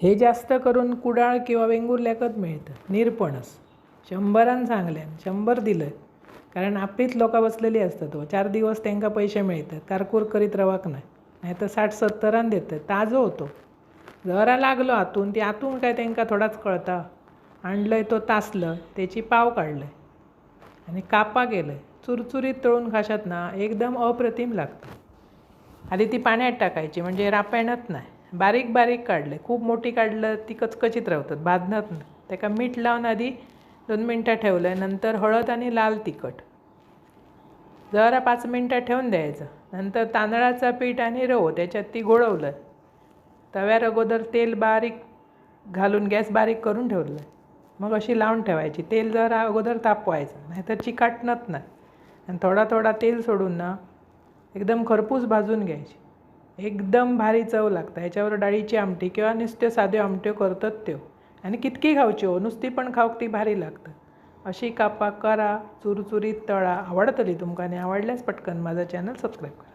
हे जास्त करून कुडाळ किंवा वेंगुर्ल्याकच मिळतं. निरपणस 100 सांगल्यान 100 दिलं, कारण आपलीच लोकां बसलेली असतात. 4 दिवस त्यांना पैसे मिळतात, कारकूर करीत रवाक नाही तर 60-70 देतात. ताजो होतो. जरा लागलो आतून ती आतून काय त्यांना थोडाच कळता. आणलंय तो तासलं, त्याची पाव काढलंय आणि कापा केलंय. चुरचुरीत तळून खाशात ना, एकदम अप्रतिम लागतं. आधी ती पाण्यात टाकायची म्हणजे रापेणत नाही. बारीक बारीक काढले, खूप मोठी काढलं ती कचकचीत राहतात, भाजणार नाही. त्याला मीठ लावून आधी 2 मिनटं ठेवलं, नंतर हळद आणि लाल तिखट जरा 5 मिनटं ठेवून द्यायचं. नंतर तांदळाचं पीठ आणि रवो त्याच्यात ती घोळवलं. तव्यावर अगोदर तेल बारीक घालून गॅस बारीक करून ठेवलं, मग अशी लावून ठेवायची. तेल जरा अगोदर तापवायचं, नाहीतर चिकाटणत नाही. आणि थोडा थोडा तेल सोडून ना एकदम खरपूस भाजून घ्यायची. एकदम भारी चव लागतं. ह्याच्यावर डाळीची आमटी किंवा नुसत्यो साध्यो आमट्यो करतात त्यो. आणि कितकी खावची हो, नुसती पण खावक ती भारी लागतं. अशी कापा करा, चुरचुरीत तळा. आवडतली तुमका आणि आवडल्यास पटकन माझा चॅनल सबस्क्राईब करा.